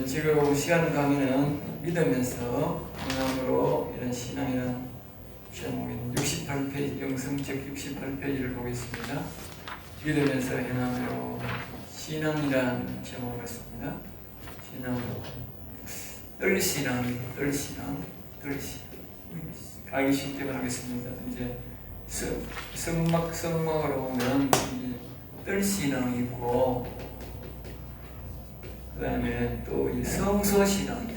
지금 시간 강의는 믿으면서 행함으로 이런 신앙이라는 제목인 68페이지, 영성책 68페이지를 보겠습니다. 믿으면서 행함으로 신앙이라는 제목을 했습니다. 신앙, 뜰신앙. 알기 쉽게 말하겠습니다. 이제 성막으로 보면 뜰신앙이 있고, 그 다음에 또 이 성소신앙.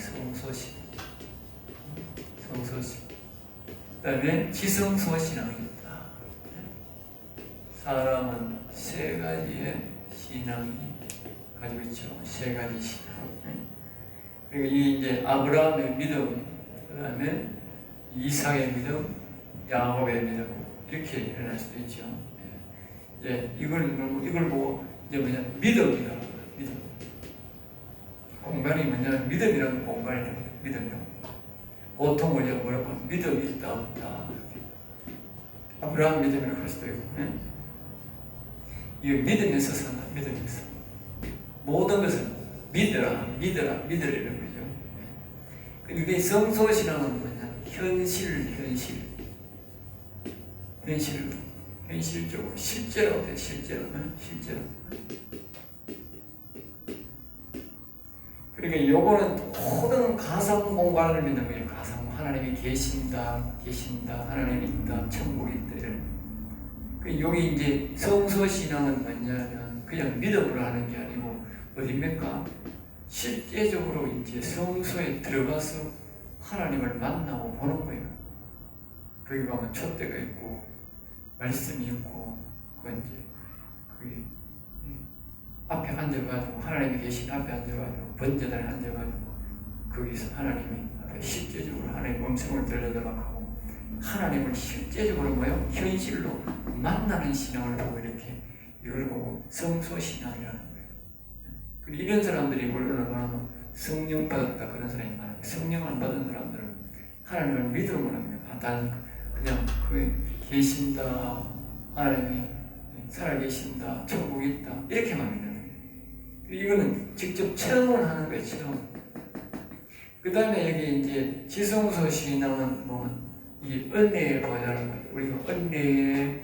그 다음에 지성소신앙이 있다. 사람은 세 가지의 신앙이 가지고 있죠. 세 가지 신앙. 그리고 이 이제 아브라함의 믿음, 그 다음에 이삭의 믿음, 야곱의 믿음, 이렇게 일어날 수도 있죠. 이제 이걸 보고 이제 믿음이다. 믿음. 공간이 뭐냐면 믿음이라는 공간이라는 거예요. 믿음이라고. 보통 우리가 뭐라고 하면 믿음이 있다 없다. 아브라함 믿음이라고 할 수도 있고, 이 믿음에서 산다. 믿음에서 모든 것은 믿으라 이런 거죠. 이게 성소신앙은 뭐냐? 현실적으로 실제로 돼. 실제로. 그러니까 요거는 모든 가상 공간을 믿는 거예요. 가상 하나님이 계신다, 하나님이 있다, 천국이 있다 이런. 여기 이제 성소신앙은 뭐냐면 그냥 믿음으로 하는 게 아니고 어디입니까? 실제적으로 이제 성소에 들어가서 하나님을 만나고 보는 거예요. 거기 가면 촛대가 있고 말씀이 있고 그건 이제 그게 앞에 앉아가지고 하나님이 계신 앞에 앉아가지고 번제단에 앉아가지고 거기서 하나님이 앞에 실제적으로 하나님의 음성을 들려달라고 하나님을 실제적으로 현실로 만나는 신앙을 보고 이렇게 이걸 보고 성소신앙이라는 거예요. 그리고 이런 사람들이 물론 성령 받았다 그런 사람이 많아요. 성령을 받은 사람들은 하나님을 믿음으로 합니다. 그냥 계신다, 하나님이 살아계신다, 천국이 있다 이렇게만 믿는 거예요. 이거는 직접 체험을 하는 거예요. 체험. 그 다음에 여기 이제 지성소 신앙은 이 은혜의 보좌라는 거예요. 우리가 은혜의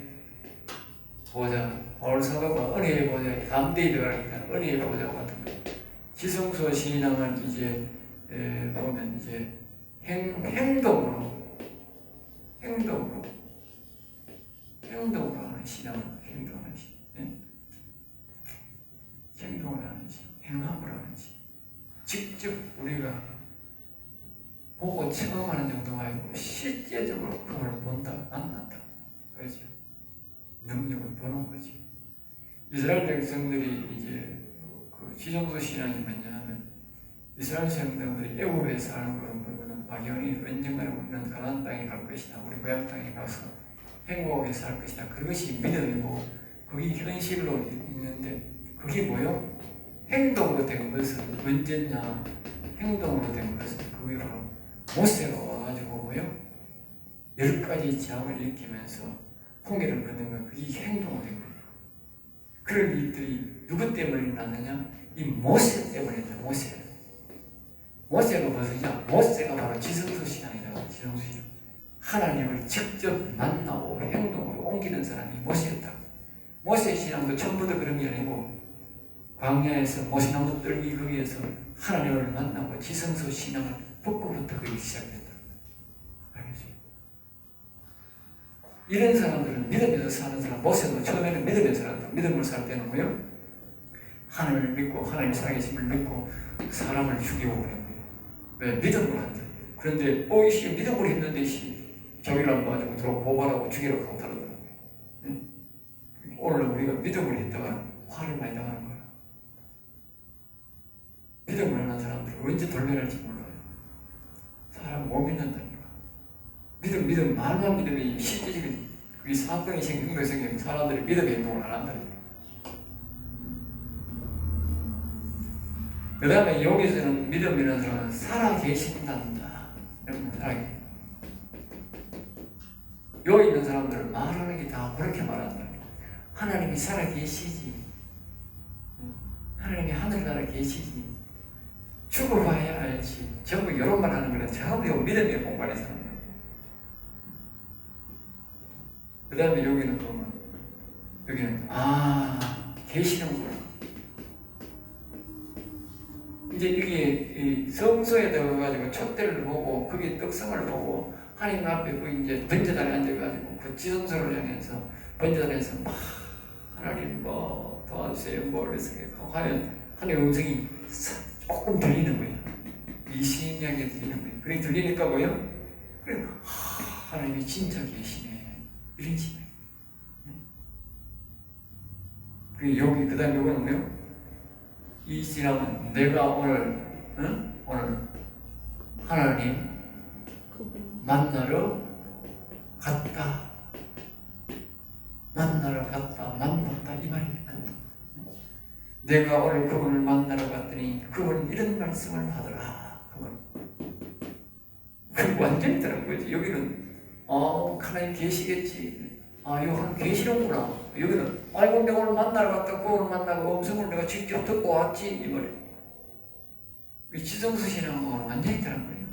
보좌, 바울 사도가 은혜의 보좌에 담대히 들어가니까 은혜의 보좌 같은 거예요. 지성소 신앙은 이제 보면 이제 행동으로 하는 신앙을 행동하는 신앙, 행함을 하는 신앙. 직접 우리가 보고 체험하는 정도가 아니고 실제적으로 그걸 본다, 만난다, 그렇죠? 능력을 보는 거지. 이스라엘 백성들이 이제 그 지성소 신앙이 뭐냐면 이스라엘 백성들이 애굽에 사는 거는 막연히 언젠가는 우리는 가나안 땅에 갈 것이다. 우리 고향 땅에 가서 행복하게 살 것이다. 그것이 믿음이고 그게 현실로 있는데 그게 뭐요? 행동으로 된 것은 언제냐? 행동으로 된 것은 그게 바로 모세가 와가지고 10가지 재앙을 일으키면서 홍해를 건넌 건 그게 행동으로 된 거예요. 그런 일들이 누구 때문에 일어났느냐? 이 모세 때문이다. 모세가 무엇이냐? 모세가 바로 지성소 신앙이라고. 지성소 신앙. 하나님을 직접 만나고 행동으로 옮기는 사람이 모세였다. 모세 신앙도 처음부터 그런 게 아니고 광야에서 모시나무 뜰기 거기에서 하나님을 만나고 지성소 신앙을 벗고부터 그게 시작됐다. 알겠지? 이런 사람들은 믿으면서 사는 사람, 모세도 처음에는 믿으면서 살았다. 믿음을 살 때는 하나님을 믿고 하나님 살아계심을 믿고 사람을 죽이고 그런 거예요. 왜? 믿음으로 한다. 그런데 믿음으로 했는데 자기를 안 봐가지고 들어 고발하고 죽이라고 하고 다르더라고요. 오늘 우리가 믿음으로 했다가 화를 많이 당하는 거야. 믿음을 하는 사람들은 언제 돌변할지 몰라요. 사람 못 믿는다니까. 믿음, 말만 믿음이 실제적인 그게 사건이 생긴 것에 사람들이 믿음의 행동을 안 한다니까. 그 다음에 여기서는 믿음이라는 사람은 살아계신단다. 여러분, 살아계신다. 여기 있는 사람들은 말하는 게 다 그렇게 말한다. 하나님이 살아계시지. 하나님이 하늘나라에 계시지. 죽어봐야 알지. 전부 이런 말 하는 거는 전부 믿음의 공간에서 하는 거예요. 그 다음에 여기는 보면, 여기는, 계시는구나. 이제 이게 성소에 들어가가지고 촛대를 보고, 거기 떡상을 보고, 하나님 앞에 그 이제 번제단에 앉아가지고, 그 지성소를 향해서, 번제단에서 막, 하나님 뭐, 도와주세요, 뭐, 이래서 하면, 하나님의 음성이 조금 들리는 거예요. 미심하게 들리는 거예요. 그래 들리니까 뭐예요? 그래, 하나님이 진짜 계시네. 이런 식이에요. 그리고 여기 그 다음에 이거는 뭐예요? 이 지나면 내가 오늘 하나님 만나러 갔다. 만났다 이 말이 안 돼. 내가 오늘 그분을 만나러 갔더니 그분은 이런 말씀을 하더라. 그건 완전히 다른 거지. 여기는 하나님 계시겠지. 여기 하나님 계시는구나. 여기는 아이고 내가 오늘 만나러 갔다 그분을 만나고 음성을 내가 직접 듣고 왔지 이 말이에요. 이 지성수 신앙은 완전히 다른 거예요.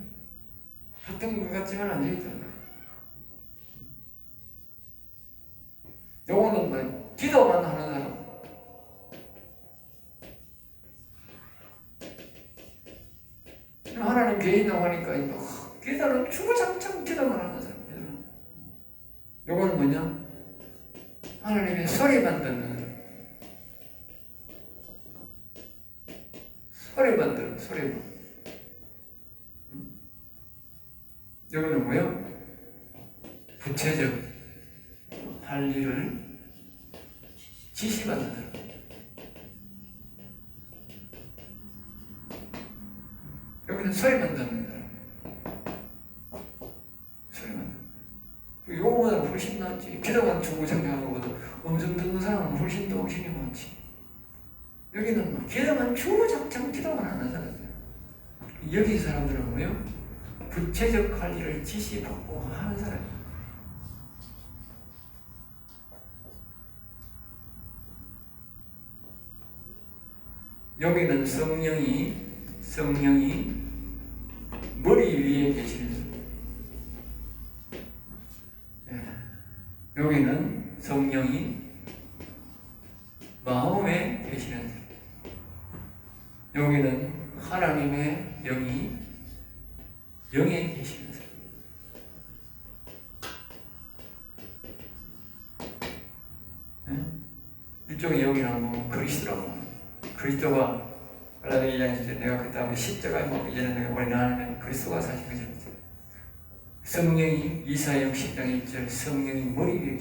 같은 것 같지만 완전히 다른 거예요. 요거는 뭐 기도만 하는 사람. 하나님 계시다고 하니까 기도는 주구장창 기도만 하는 사람. 요거는 뭐냐? 하나님의 소리만 듣는 사람. 소리만 들어, 소리만. 여기는 뭐요? 구체적 할 일을 지시받는 사람. 여기는 소리만 듣는 사람. 소리만 듣는. 요거보다는 훨씬 낫지. 기도만 주구장창하는 것보다 음성 듣는 사람은 훨씬 더 정신이 많지. 여기는 막 기도만 주구장창 기도만 하는 사람이에요. 여기 사람들은 뭐예요? 구체적 할 일을 지시받고 하는 사람이에요. 여기는 성령이 머리 위에 계시는 여기는 성령이 마음에 계시는 사람. 여기는 하나님의 영이 영에 계시는 사람. 이쪽에 여기는 뭐 그리스도라고. 그리스도가 갈라디아 2장 10절 내가 그때 하면 십자가에 뭐 이제는 내가 머리 나가면 그리스도가 사신 거죠. 성령이 이사야 60장 1절 성령이 머리 위에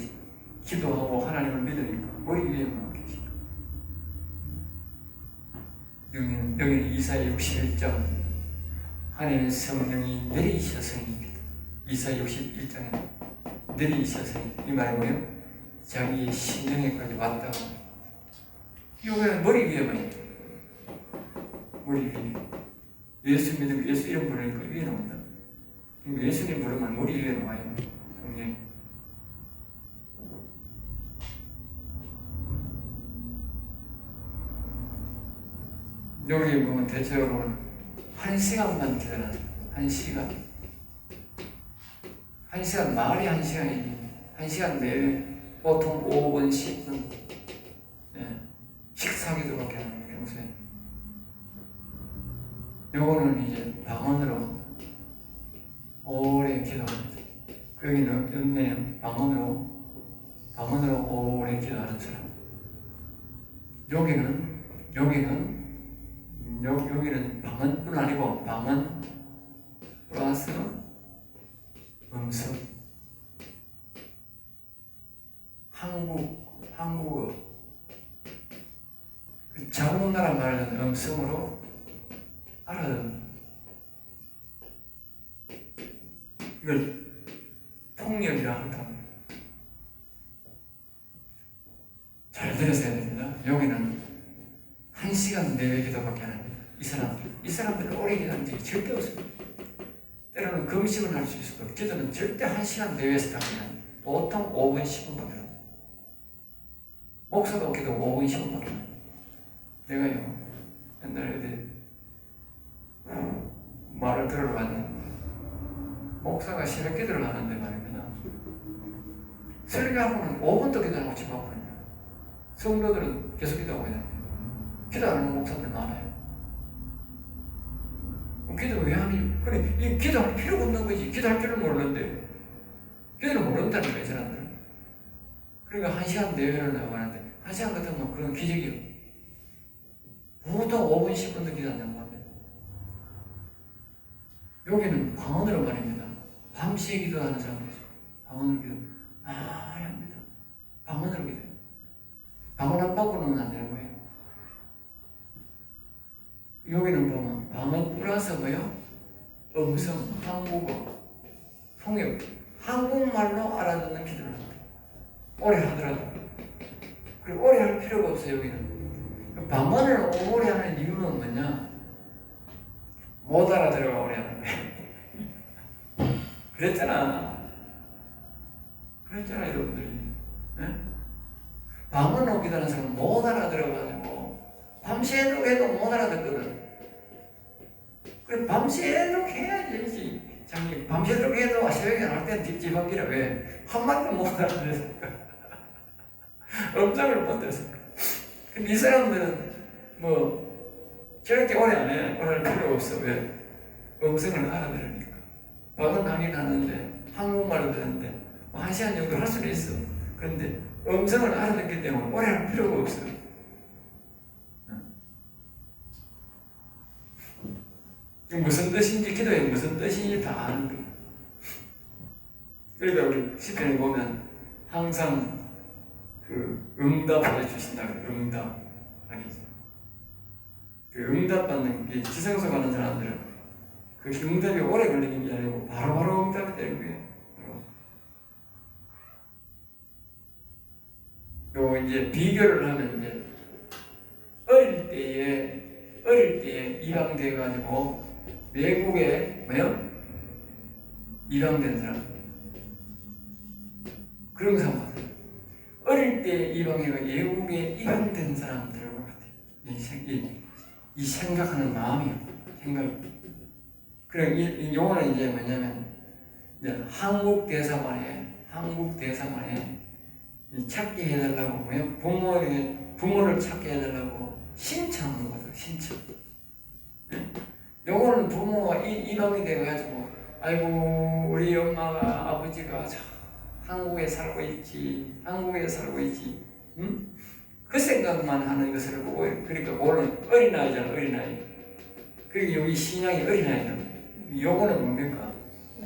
기도하고 하나님을 믿으니까 머리 위에만 계시다. 여기는 이사야 61장 하나님의 성령이 내리셔서입니다. 이사야 61장에 내리셔서 이 말이 뭐예요? 자기의 심령에까지 왔다고. 이거는 머리 위에만 있다. 머리 위에. 예수 믿으면 예수 이름 부르니까 위에 나온다. 예수님 부르면 머리 위에 나와요. 성령이. 여기 보면 대체적으로는 1시간만 기다려요. 1시간. 1시간, 말이 1시간이지. 1시간 내외. 보통 5분, 10분. 식사기도밖에 안 해요, 평소에. 요거는 이제 방언으로 오래 기도합니다. 여기는 은혜는 방언으로 오래 기도하는 사람. 여기는 방언뿐 아니고 방언 플러스 음성. 한국어. 자국나라 말하는 음성으로 알아듣는. 이걸 통역이라 한다. 잘 들으셔야 됩니다. 여기는 1시간 내외 기도밖에 안 합니다. 이 사람들은 오래 기도하는 적이 절대 없습니다. 때로는 금식을 할 수 있어도 기도는 절대 1시간 내외에서 다 그냥 보통 5분, 10분밖에 안 합니다. 목사도 기도 5분, 10분밖에 안 합니다. 내가요, 옛날에 들어봤는데 목사가 새벽 기도를 하는데 말입니다. 설교하고는 5분도 기도하고 집 앞으로요. 성도들은 계속 기도하고 있는데 기도 안 하는 목사들 많아요. 기도 왜 하니? 그래, 이 기도할 필요가 없는 거지. 기도할 줄은 모르는데 기도를 모른다는 거예요, 사람들은. 그러니까 1시간 내외를 나가는데 1시간 같으면 그런 기적이요. 보통 5분, 10분도 기도 안 되는 겁니다. 여기는 방언으로 말입니다. 밤새 기도하는 사람들이죠. 방언으로 기도 많이 합니다. 방언으로 기도해요. 방언 안 바꾸는 안 되는 거예요. 여기는 보면 방언 플러스 뭐요? 음성, 한국어, 통역, 한국말로 알아듣는 기도를 합니다. 오래 하더라도. 그리고 오래 할 필요가 없어요, 여기는. 방언을 오래 하는 이유는 뭐냐? 못 알아들어가 오래 하는 거예요. 그랬잖아, 여러분들이. 네? 방언을 기도하는 사람은 못 알아들어가지고 밤새도록 해도 못 알아듣거든. 그래, 밤새도록 해야지. 장님, 밤새도록 해도 새벽에 나올 때는 딥집합기라. 왜? 한마디도 못 알아들었으니까. 음성을 못 들었으니까. 근데 이 사람들은 뭐 저렇게 오래 안 해. 오래 할 필요가 없어. 왜? 음성을 알아들으니까. 방언 하긴 하는데 한국말로 듣는데 뭐 1시간 정도 할 수는 있어. 그런데 음성을 알아듣기 때문에 오래 할 필요가 없어요. 무슨 뜻인지, 기도에 무슨 뜻인지 다 아는 거예요. 그러니까 우리 시편에 보면 항상 그 응답을 해주신다. 응답. 아니죠. 그 응답받는 게 지성소 가는 사람들은 그 응답이 오래 걸리는 게 아니고 바로바로 응답이 되는 거예요. 요 이제 비교를 하면 이제 어릴 때에 입양돼 가지고 외국에 뭐요? 입양된 사람. 그런 사람 같아요. 어릴 때 입양해가 외국에 입양된 사람들과 같아요. 이 생각하는 마음이요. 생각. 그래, 요거는 이제 뭐냐면 이제 한국 대사관에 찾게 해달라고 뭐요? 부모를 찾게 해달라고 신청하는 거죠. 신청. 네? 요거는 부모가 입양이 돼가지고 아이고 우리 엄마가 아버지가 한국에 살고 있지. 응? 그 생각만 하는 것을 보고 그러니까 오늘 어린아이잖아. 그리고 여기 신앙이 어린아이잖아. 요거는 뭡니까?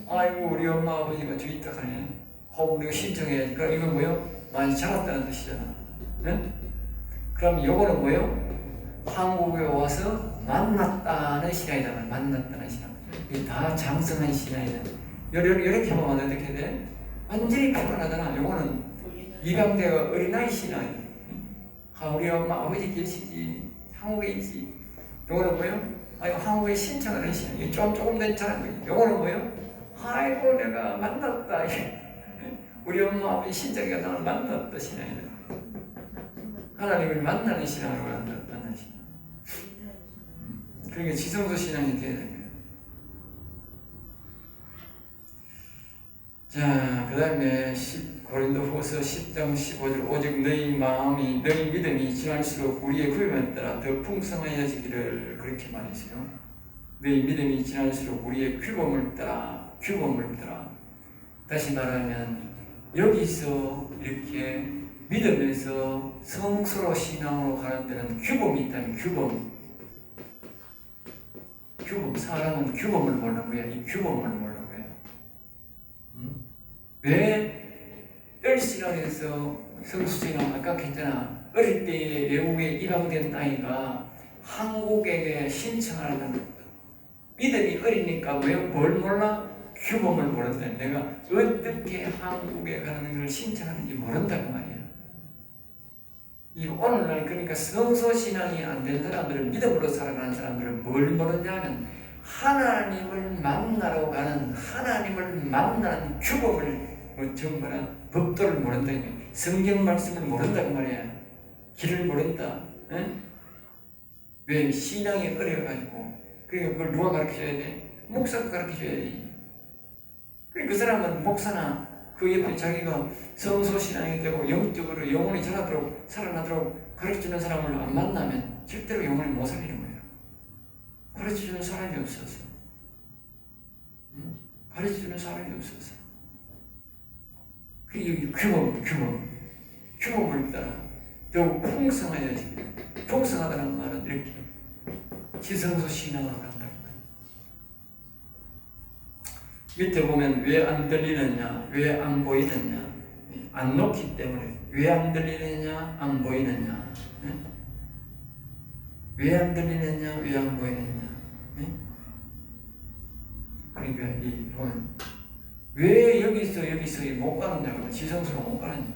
아이고 우리 엄마 아버지가 저기 있다 하네. 우리가 신청해야지. 그럼 이건 뭐요? 많이 자랐다는 뜻이잖아. 네? 그럼 요거는 뭐요? 한국에 와서 만났다는 신앙이다. 만났다는 신앙. 이게 다 장성한 신앙이다. 이렇게 보면 어떻게 돼? 완전히 피곤하잖아. 요거는 입양대가 어린아이 신앙이야. 우리 엄마 아버지 계시지. 한국에 있지. 요거는 뭐요? 아이고 한국에 신청하는 신앙이 조금 된 사람이. 요거는 뭐요? 아이고 내가 만났다. 우리 엄마 아버지 신청이가 나를 만났다 신앙이다. 하나님을 만나는 신앙을 만나는 신앙. 그러니까 지성소 신앙이 돼야 됩니다. 자, 그 다음에 고린도후서 10장 15절 오직 너희 믿음이 지날수록 우리의 구임에 따라 더 풍성하여지기를 그렇게 말했어요. 너희 믿음이 지날수록 우리의 규범을 따라 다시 말하면 여기서 이렇게 믿으면서 성수로 신앙으로 가는 데는 규범이 있다면 규범 사람은 규범을 모르는 거야. 이 규범을 모르는 거야. 왜 뜰신앙에서 성수신앙 아까 했잖아. 어릴 때에 외국에 입양된 아이가 한국에게 신청하는 믿음이 어리니까 뭘 몰라? 규범을 모른다. 내가 어떻게 한국에 가는 걸 신청하는지 모른다고 말이야. 이 오늘날 그러니까 성소신앙이 안 된 사람들은 믿음으로 살아가는 사람들은 뭘 모르냐면 하나님을 만나러 가는 규범을 정말 법도를 모른다. 성경 말씀을 모른다고 말이야. 길을 모른다. 응? 왜? 신앙이 어려가지고. 그러니까 그걸 누가 가르쳐줘야 돼? 목사가 가르쳐줘야지. 그 사람은 목사나 그 옆에 자기가 성소신앙이 되고 영적으로 영혼이 자라도록 살아나도록 가르쳐주는 사람을 안 만나면 절대로 영혼이 못 살리는 거예요. 가르쳐주는 사람이 없어서. 가르쳐주는 사람이 없어서. 그 규범을 따라 더욱 풍성해야지. 풍성하다는 말은 이렇게 지성소 신앙으로 간다는 거예요. 밑에 보면 왜 안 들리느냐, 왜 안 보이느냐, 안 놓기 때문에 왜 안 들리느냐, 안 보이느냐, 왜 안 들리느냐, 왜 안 보이느냐. 그러니까 이 보면 왜 여기서 못 가느냐고, 지성소로 못 가느냐.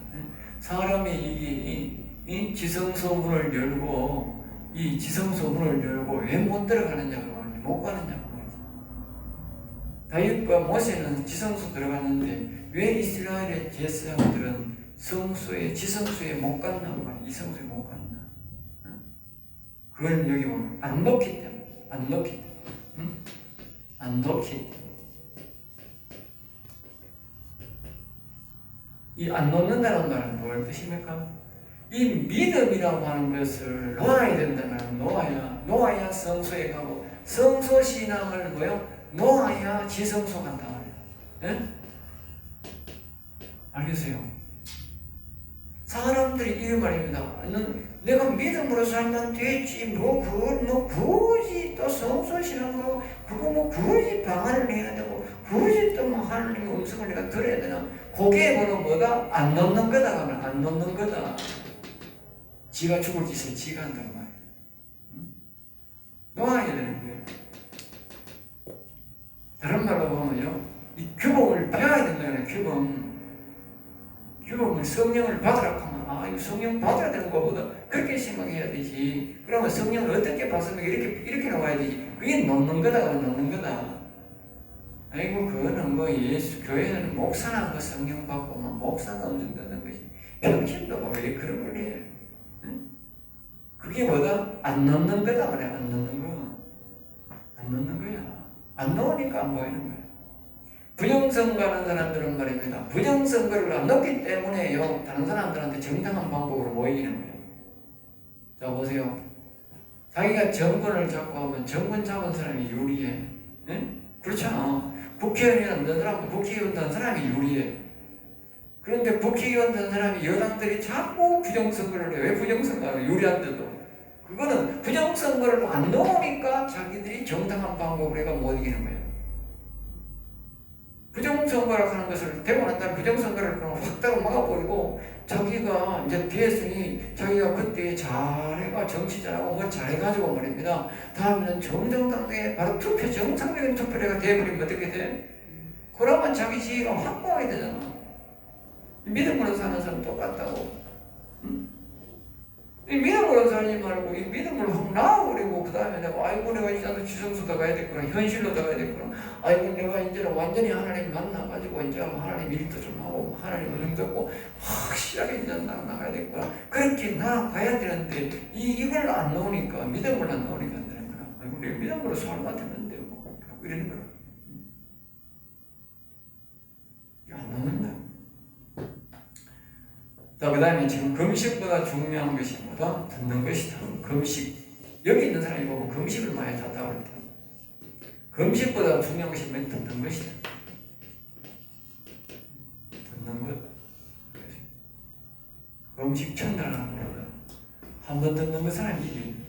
사람이 이 지성소 문을 열고 이 지성소 문을 열고 왜 못 들어가느냐고, 못 가느냐고. 다윗과 모세는 지성소 들어갔는데 왜 이스라엘의 제사장들은 성소에 지성소에 못 갔냐고 말이야. 이성소에 못 갔나? 그건 여기 보면 안 놓기 때문에, 안 놓기 때문에, 안 놓기 때문에. 이 안 놓는다는 말은 뭘 뜻입니까? 이 믿음이라고 하는 것을 놓아야 된다면 놓아야 성소에 가고, 성소 신앙을 뭐요? 놓아야 지성소 간다 말이에요. 예? 알겠어요? 사람들이 이 말입니다. 내가 믿음으로 살면 되지, 굳이 또 성소 신앙으로, 그거 굳이 방안을 해야 되고, 굳이 또 하나님의 음성을 내가 들어야 되나? 그게 뭐다? 안 놓는 거다. 하면 안 놓는 거다. 지가 죽을 짓을 지가 한다는 말이에요. 놓아야 되는 거예요. 다른 말로 보면요, 이 규범을 배워야 된다는 규범. 규범을 성령을 받으라고 하면, 이거 성령 받아야 되는 것보다 그렇게 생각해야 되지. 그러면 성령을 어떻게 받으면 이렇게 나와야 되지. 그게 놓는 거다. 놓는 거다. 아이고, 그거는 예수 교회는 목사나 성령 받고 목사가 엄청 듣는 것이 평신도가 왜 그런 걸 해요? 응? 그게 뭐다? 안 놓는 거다 말이야. 안 놓는 거. 안 놓는 거야. 안 놓으니까 안 보이는 거야. 부정선거하는 사람들은 말입니다. 부정선거를 안 넣기 때문에요, 다른 사람들한테 정당한 방법으로 모이는 거예요. 자, 보세요. 자기가 정권을 잡고 하면 정권 잡은 사람이 유리해. 네? 그렇잖아. 국회의원 된 사람도 국회의원 된 사람이 유리해. 그런데 국회의원 된 사람이 여당들이 자꾸 부정선거를 해. 왜 부정선거를 유리한데도? 그거는 부정선거를 안 넣으니까 자기들이 정당한 방법으로 해가 못 이기는 거예요. 부정선거라고 하는 것을 되고 난 다음에 부정선거를 확 따로 막아버리고, 자기가 이제 대승이 자기가 그때 잘해가 정치 잘하고 뭐 잘해가지고 말입니다. 다음에는 정정당당에 바로 투표, 정상적인 투표가 돼버리면 어떻게 돼? 그러면 자기 지위가 확보하게 되잖아. 믿음으로 사는 사람 똑같다고. 이 믿음으로 살지 말고 이 믿음을 확 놔버리고, 그 다음에 내가 내가 이제 지성소다 가야 되겠구나, 현실로 가야 되겠구나, 내가 이제는 완전히 하나님 만나가지고 이제 하나님 일도 좀 하고 하나님 은혜 듣고 확실하게 이제 나가야 되겠구나, 그렇게 나가야 되는데 이걸 안 넣으니까, 믿음을 안 넣으니까 안 되는 거야. 내가 믿음으로 살면 되는데 뭐 이러는 거야. 이거 안 넣는다. 자, 그 다음에 지금 금식보다 중요한 것이 뭐다? 듣는 것이다. 금식. 여기 있는 사람이 보면 금식을 많이 하다고 할 때, 금식보다 중요한 것이 뭐냐? 듣는 것이다. 듣는 것. 금식 첫날하는 것보다 한 번 듣는 것 사람이 이긴다.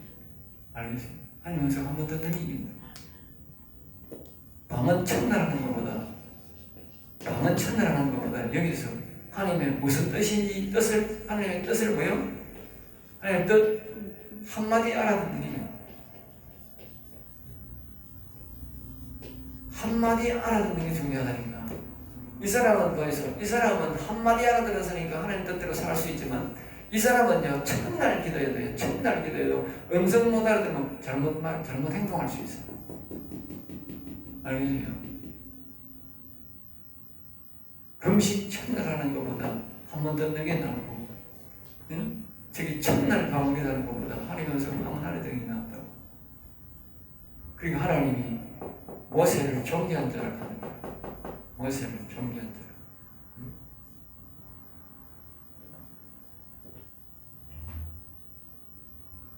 알겠어요? 하나님 음성 한 번 듣는 게 이긴다. 방언 첫날 하는 것보다 여기서 하나님의 무슨 뜻인지, 하나님의 뜻을 뭐요? 하나님의 뜻 한마디 알아듣는 게, 한마디 알아듣는 게 중요하다니까. 이 사람은 한마디 알아들었으니까 하나님 뜻대로 살 수 있지만, 이 사람은요, 첫날 기도해도 돼요. 첫날 기도해도 음성 못 알아들으면 잘못 행동할 수 있어요. 알겠어요? 금식 첫날 하는 것보다 한 번 듣는 게 낫고, 응? 저기 첫날 방언 하는 것보다 하나님 음성 방언 하는 게 낫다고. 그러니까 하나님이 모세를 존귀한 자라 하는 거야. 모세를 존귀한 자라.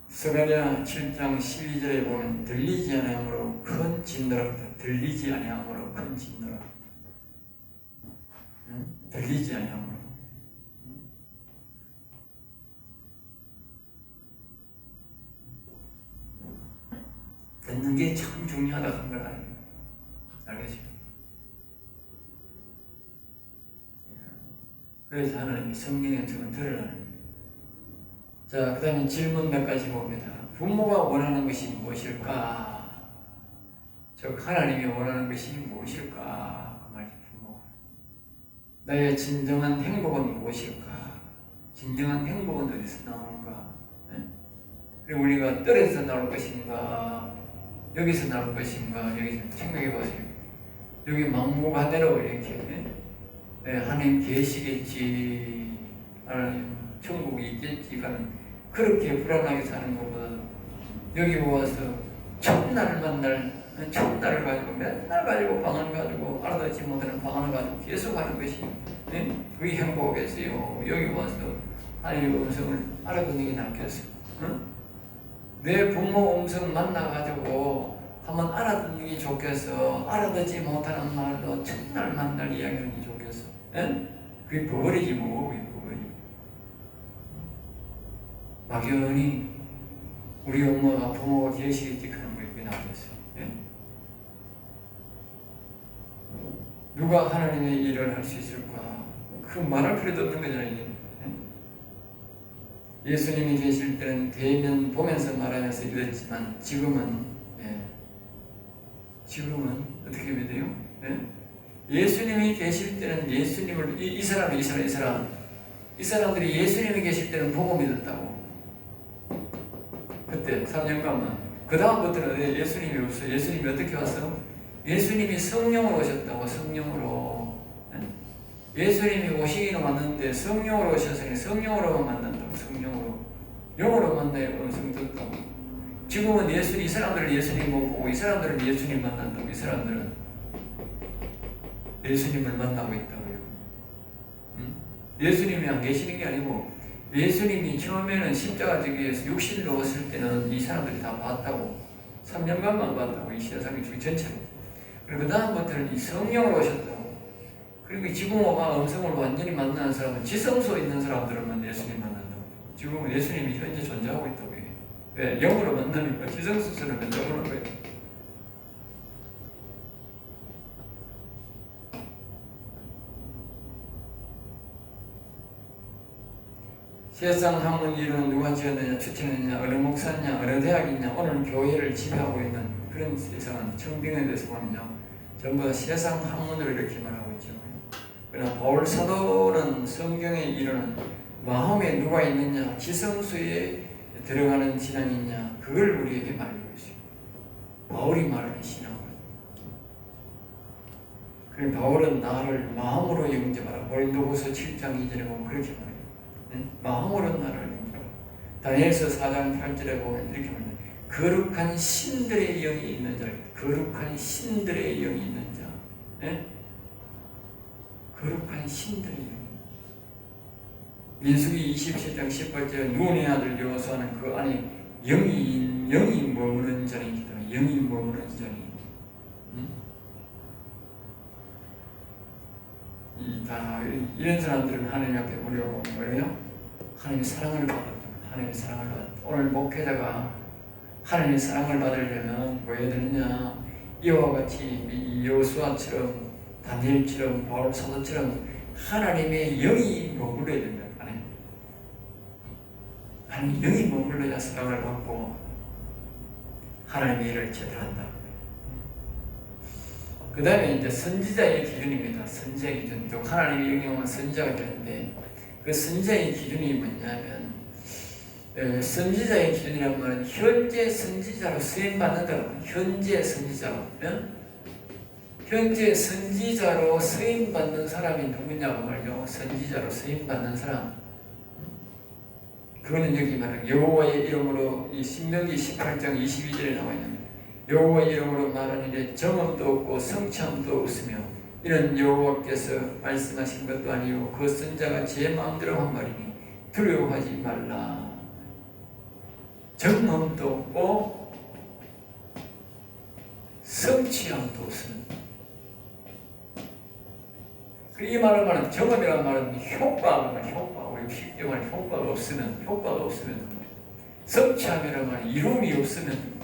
스가랴 7장 12절에 보면 들리지 아니하므로 큰 진노라. 들리지 아니하므로 큰 진노라. 들리지 아니하므로. 듣는 게 참 중요하다고 한 걸 알겠죠? 그래서 하나님이 성령의 음성을 들으라는 거예요. 자, 그 다음에 질문 몇 가지 봅니다. 부모가 원하는 것이 무엇일까? 즉 하나님이 원하는 것이 무엇일까? 그 말이죠. 부모가. 나의 진정한 행복은 무엇일까? 진정한 행복은 어디서 나오는가? 네? 그리고 우리가 뜰에서 나올 것인가? 여기서 나올 것인가? 여기서 생각해 보세요. 여기 막무가내로 이렇게 네, 하나님 계시겠지, 하나님 천국이 있겠지 하는 그렇게 불안하게 사는 것보다 여기 와서 첫날을 가지고 맨날 가지고 방언 가지고 알아듣지 못하는 방언을 가지고 계속 하는 것이 네? 그게 행복하겠어요. 여기 와서 하나님의 음성을 알아듣는 게 낫겠어요. 응? 내 부모 음성 만나가지고 한번 알아듣는 게 좋겠어. 알아듣지 못하는 말도 첫날 만날 이야기하는 게 좋겠어. 예? 그게 버리지 뭐. 그게 버리지. 막연히 우리 엄마가 부모가 계시겠지 하는 거에 그게 낫겠어요. 예? 누가 하나님의 일을 할 수 있을까? 그 말할 필요도 없는 거잖아요. 이게. 예수님이 계실 때는 대면 보면서 말하면서 이랬지만 지금은 어떻게 믿어요? 예수님이 계실 때는 예수님을 이 사람들이 예수님이 계실 때는 보고 믿었다고. 그때 3년간만. 그 다음부터는 예수님이 없어요. 예수님이 어떻게 왔어? 예수님이 성령으로 오셨다고. 성령으로. 예수님이 오시기는 왔는데 성령으로 오셨으니 성령으로만 만난다고. 성령으로. 영으로 만나야 음성 듣다고. 지금은 이 사람들은 예수님 못 보고 이 사람들은 예수님 만난다고. 이 사람들은 예수님을 만나고 있다고요. 예수님이 안 계시는 게 아니고 예수님이 처음에는 십자가 지기에서 육신으로 오실 때는 이 사람들이 다 봤다고. 3년간만 봤다고. 이 세상의 주위 전체로. 그리고 그 다음부터는 이 성령으로 오셨다고. 그리고 지금 오가 음성을 완전히 만나는 사람은 지성소에 있는 사람들만 예수님 만난다고. 지금은 예수님이 현재 존재하고 있다고 해요. 왜? 영으로 만나니까 지성소에는 만나보는 거예요. 세상 학문 이론은 누가 지었느냐, 추천했느냐, 어느 목사냐, 어느 대학이냐, 오늘 교회를 지배하고 있는 그런 세상은 청빙에 대해서 보면요, 전부 다 세상 학문으로 이렇게 말하고 있죠. 그러나 바울 사도는 성경의 이론은 마음에 누가 있느냐, 지성소에 들어가는 신앙이 있냐, 그걸 우리에게 말해주고 있어요. 바울이 말하는 신앙을. 그래서 바울은 나를 마음으로 영접하라. 고린도후서 7장 2절에 보면 그렇게 말해요. 마음으로 나를 영접하라. 다니엘서 4장 8절에 보면 이렇게 말해요. 거룩한 신들의 영이 있는 자. 거룩한 신들의 영이 있는 자. 네? 거룩한 신들의 영. 민수기 27장 18절에 눈의 아들 여호수아는 그 안에 영이 머무는 자이기 때문에 영이 머무는 자니. 이런 사람들은 하나님 앞에 오려고 뭐래요? 하나님의 사랑을 받았다. 하나님의 사랑을 받았다. 오늘 목회자가 하나님의 사랑을 받으려면 뭐 해야 되느냐? 이와 같이 여호수아처럼 다니엘처럼 바울 사도처럼 하나님의 영이 머물러야 된다. 하나님의 영이 머물러야 사랑을 받고 하나님의 일을 제대로 한다. 그 다음에 이제 선지자의 기준입니다. 선지자의 기준. 또 하나님의 영이 오면 선지자가 되는데 그 선지자의 기준이 뭐냐면 선지자의 기준이란 말은 현재 선지자로 쓰임받는다고. 현재 선지자로. 현재 선지자로 쓰임받는 사람이 누구냐고 말이죠. 선지자로 쓰임받는 사람. 그거는 여기 말하는 여호와의 이름으로 이 신명기 18장 22절에 나와 있는 여호와 이름으로 말하는 일에 정엄도 없고 성취함도 없으며 이는 여호와께서 말씀하신 것도 아니요 그 선자가 제 마음대로 한 말이니 두려워하지 말라. 정엄도 없고 성취함도 없으면 이 말을 말하는 정엄이라는 말은 효과 우리 쉽게 말해 효과가 없으면 성취함이라는 말은 이루음이 없으면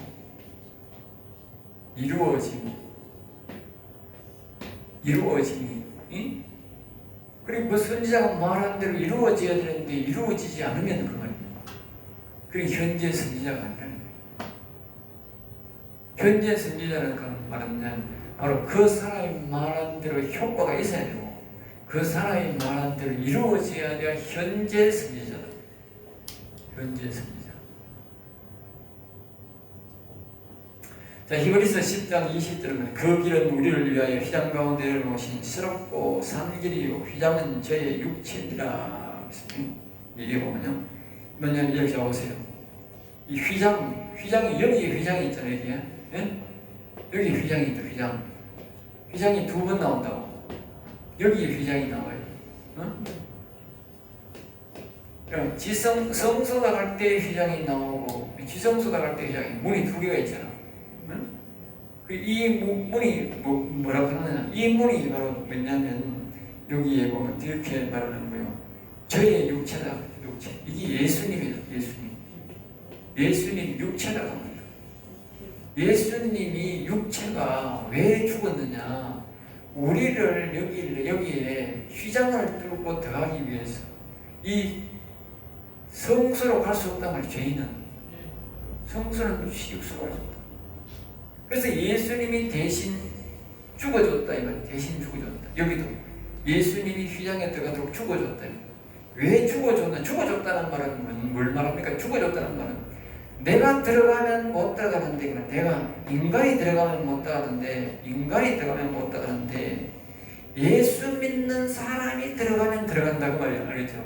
이루어짐이 응? 그리고 그 선지자가 말한 대로 이루어져야 되는데 이루어지지 않으면 그 말입니다. 그리고 현재 선지자가 아니라는 거예요. 현재 선지자는 말은 바로 그 사람이 말한 대로 효과가 있어야 되고 그 사람이 말한 대로 이루어져야 돼야 현재 선지자다. 현재 선지자. 자, 히브리서 10장 20절은 그 길은 우리를 위하여 휘장 가운데 놓으신 스럽고 산 길이요 휘장은 저의 육체니라. 이게 보면요. 뭐냐면 이렇게 보세요. 이 휘장이 여기에 휘장이 있잖아요. 여기에. 예? 여기 휘장이 있다. 휘장이 두 번 나온다고. 여기에 휘장이 나와요. 어? 그럼 성소다 갈 때 휘장이 나오고 지성소다 갈 때 휘장이 문이 두 개가 있잖아. 응? 이 문이 뭐라고 하느냐? 이 문이 바로 뭐냐면 여기에 보면 이렇게 말하는 거예요. 저의 육체다. 육체. 이게 예수님이다. 예수님 육체라고 합니다. 예수님이 육체가 왜 죽었느냐? 우리를 여기에 휘장을 뚫고 들어가기 위해서 이 성소로 갈 수 없단 말이에요. 죄인은 성소는 육수로 갈 수 없다. 그래서 예수님이 대신 죽어줬다 이 말이에요. 대신 죽어줬다. 여기도 예수님이 휘장에 들어가도록 죽어줬다. 왜 죽어줬나? 죽어줬다는 말은 뭘 말합니까? 죽어줬다는 말은 내가 들어가면 못 들어가는데, 내가 인간이 들어가면 못 들어가는데, 예수 믿는 사람이 들어가면 들어간다고 말이야. 알겠죠?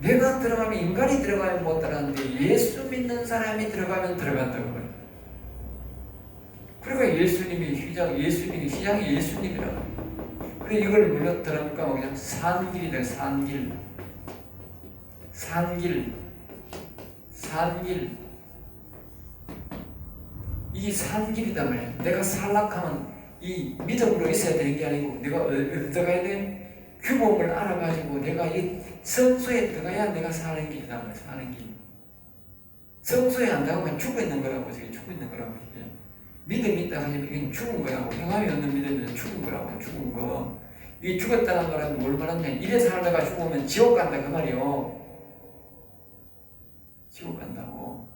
내가 들어가면, 인간이 들어가면 못 들어가는데, 예수 믿는 사람이 들어가면 들어간다고 말이야. 그러니까 휘장이 예수님이라고. 그래, 이걸 물려 들어니까 그냥 산길이다, 산길. 이게 산길이다 말이야. 내가 살락하면 이 믿음으로 있어야 되는 게 아니고 내가 들어가야 돼. 규범을 알아가지고 내가 이 성소에 들어가야 내가 사는 길이다 말이야. 사는 길. 성소에 안 들어가면 죽어 있는 거라고. 죽어 있는 거라고. 믿음이 있다 하면 이건 죽은 거라고. 평안이 없는 믿음은 죽은 거라고. 죽은 거. 이 죽었다는 말은 뭘 말하냐? 이래 살다가 죽으면 지옥 간다 그 말이요. 지옥 간다고.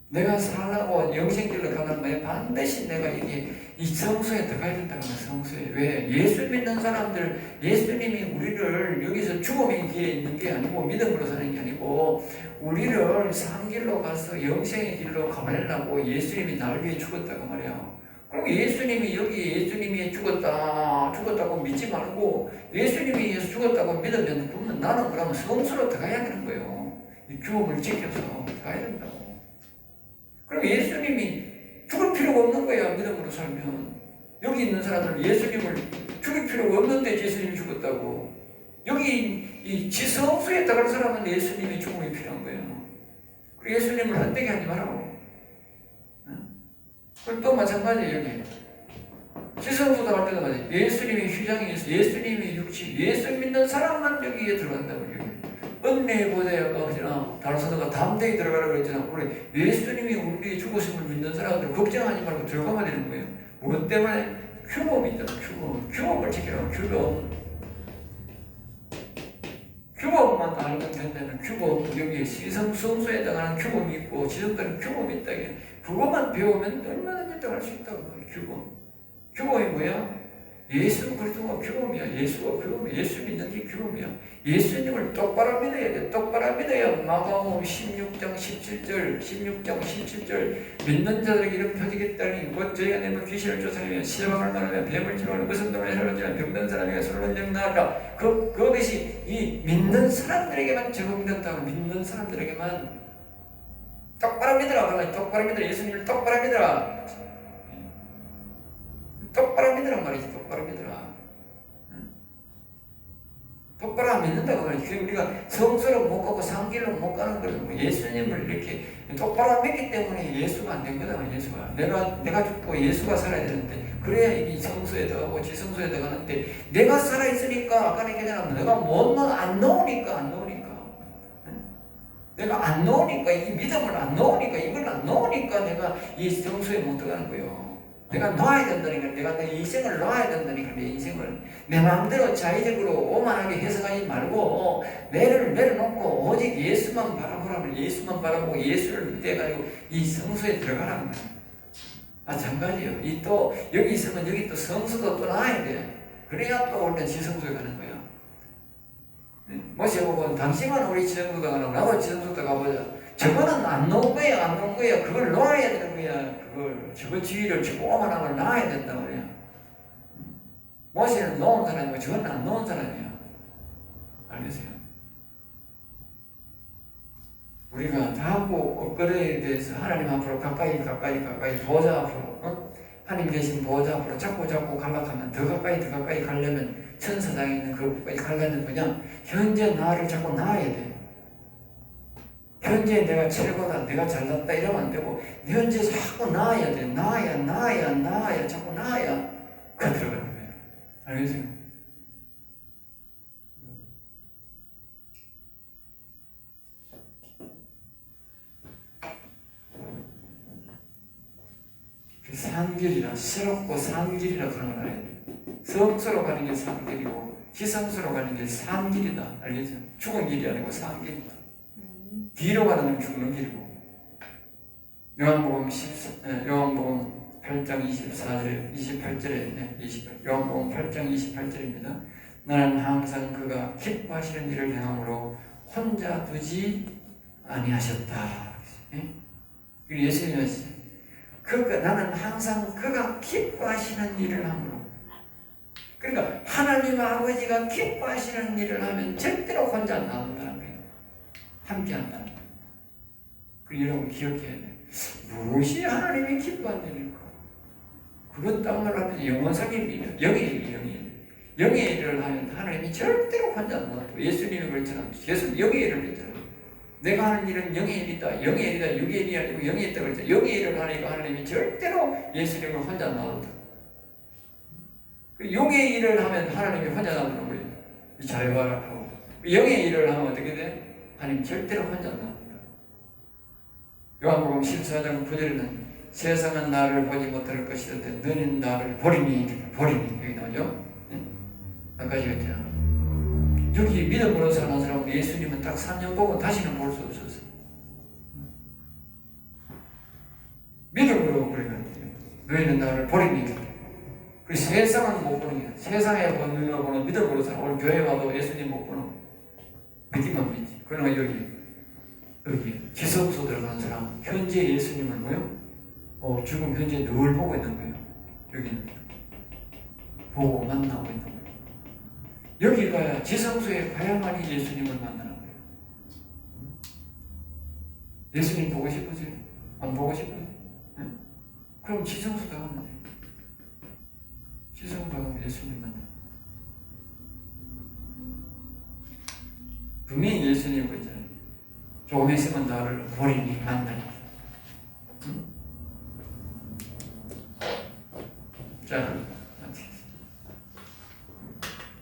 내가 살라고 영생길로 가는 거에 반드시 내가 이 성소에 들어가야 된다고. 성소에. 왜? 예수 믿는 사람들, 예수님이 우리를 여기서 죽음의 길에 있는 게 아니고 믿음으로 사는 게 아니고 우리를 산길로 가서 영생의 길로 가보려고 예수님이 나를 위해 죽었다고 말이야. 그럼 예수님이 여기 예수님이 죽었다고 믿지 말고 예수님이 위해서 죽었다고 믿으면 그러면 나는 그러면 성소로 들어가야 되는 거예요. 이 규범을 지켜서 가야 된다고. 그럼 예수님이 죽을 필요가 없는 거야. 믿음으로 살면. 여기 있는 사람들은 예수님을 죽일 필요가 없는데 예수님이 죽었다고. 여기 이 지성소에 들어갈 사람은 예수님이 죽음이 필요한 거예요. 그리고 예수님을 헛되게 하지 말라고. 그리고 또 마찬가지예요. 여기 지성소 들어갈 때도 마찬가지. 예수님이 휘장이 있어. 예수님이 육체. 예수 믿는 사람만 여기에 들어간다고. 여기. 은혜의 보좌에 다른 사람과 담대히 들어가라고 그랬잖아. 우리 예수님이 우리의 죽으심을 믿는 사람들 걱정하지 말고 들어가면 되는 거예요. 무엇 때문에? 규범이 있잖아. 규범을 지키라고. 규범만 알면 된다는 규범. 여기 성소에 들어가는 규범이 있고 지성들은 규범이 있다. 그것만 배우면 얼마든지 들어갈 수 있다고. 규범이 뭐야? 예수 그리스도가 규범이야. 예수가 규범이야. 예수 믿는 게 규범이야. 예수님을 똑바로 믿어야 돼. 똑바로 믿어야 마가복음 16장 17절 믿는 자들에게 이렇게 펴지겠다니 곧 저희가 내면 귀신을 쫓아내면 시험을 말하며 뱀을 치면 의성도를 해로지면 병든 사람에게 술을 정나하리라. 그것이 이 믿는 사람들에게만 적용된다고. 믿는 사람들에게만. 똑바로 믿으라. 그러면 똑바로 믿으라. 예수님을 똑바로 믿으라. 똑바로 믿으란 말이지. 똑바로 믿으라. 똑바로 안 믿는다고 말이지. 우리가 성수로 못 가고 상길로 못 가는 거예요. 예수님을 이렇게 똑바로 안 믿기 때문에 예수가 안 된 거다. 예수가 내가 죽고 예수가 살아야 되는데, 그래야 이 성수에 들어가고 지성수에 들어가는데, 내가 살아 있으니까 아까 얘기했잖아. 내가 안 넣으니까 내가 안 넣으니까, 이 믿음을 안 넣으니까, 이걸 안 넣으니까 내가 이 성수에 못 들어가는 거예요. 내가 놔야 된다니까. 내가 내 인생을 놔야 된다니까. 내 인생을 내 마음대로 자의적으로 오만하게 해석하지 말고 내를 내려놓고 오직 예수만 바라보라면 예수만 바라보고 예수를 믿어가지고 이 성수에 들어가라는 거예요. 마찬가지예요. 이 또 여기 있으면 여기 또 성수도 또 놔야 돼. 그래야 또 원래 지성수에 가는 거야. 모세 보고 당신만 우리 지성수도 가고 나도 지성수도 가보자. 저거는 안 놓은 거야, 안 놓은 거야. 그걸 놓아야 되는 거야. 저거 지위를 조그만한 걸 놔야 된다 말이야. 모세는 놓은 사람이고 저건 안 놓은 사람이야. 알겠어요? 우리가 자꾸 엇거래에 대해서 하나님 앞으로 가까이 보호자 앞으로, 하나님 계신 보호자 앞으로 자꾸 갈락하면 더 가까이 가려면 천사장에 있는 그것까지 가려면 그냥 현재 나를 자꾸 놔야 돼. 현재 내가 최고다, 내가 잘났다 이러면 안 되고, 현재 자꾸 나아야 돼. 나아야, 자꾸 나아야 그 들어가는 거예요. 알겠어요? 그 산길이라, 새롭고 산길이라 그런 걸 알아야 돼. 성수로 가는 게 산길이고, 지성수로 가는 게 산길이다. 알겠죠? 죽은 길이 아니고 산길이다. 뒤로 가는 건 죽는 길이고. 요한복음 8장 28절에 요한복음 8장 28절입니다. 나는 항상 그가 기뻐하시는 일을 행함으로 혼자 두지 아니하셨다. 그리고 예수님이 하시죠. 나는 항상 그가 기뻐하시는 일을 함으로. 그러니까 하나님 아버지가 기뻐하시는 일을 하면 절대로 혼자 안 나온다는 거예요. 함께 한다는 거예요. 그리고 여러분 기억해야 돼요. 무엇이 하나님이 기뻐하는 일일까? 그건 딴 말로 하면 영원상의 일이에요. 영의 일을 하면 하나님이 절대로 혼자 안 나와도, 예수님이 그랬잖아요. 예수 영의 일을 했잖아요. 내가 하는 일은 영의 일이다. 영의 일이다. 육의 일이 아니고 영의 있다고 그랬잖아요. 영의 일을 하니까 하나님이 절대로 예수님을 혼자 안 나온다. 영의 일을 하면 하나님이 혼자 나오는 거예요. 잘 봐라 하고. 영의 일을 하면 어떻게 돼? 하나님 절대로 혼자 안 나옵니다. 요한복음 14장 9절에는 세상은 나를 보지 못할 것이던데 너는 나를 보리니 여기 나오죠? 아까 얘기했잖아. 여기 믿어보는 사람은 예수님은 딱 3년 보고 다시는 볼 수 없었어. 믿음으로 그래요. 너희는 나를 보리니. 그 세상은 못 보는 게, 세상에 보는 눈으로 보는 믿음으로 사람. 오늘 교회 와도 예수님 못 보는 믿기만 믿지. 그러나 여기 지성소 들어가는 사람, 현재 예수님을 뭐요? 지금 현재 늘 보고 있는 거예요. 여기는 보고 만나고 있는 거예요. 여기 가야, 지성소에 가야만이 예수님을 만나는 거예요. 예수님 보고 싶으세요? 안 보고 싶어요? 네? 그럼 지성소 가면 돼요. 지성소 가면 예수님 만나요. 분명히 예수님 그랬잖아요. 조금 있으면 나를 보리니 만나니. 자,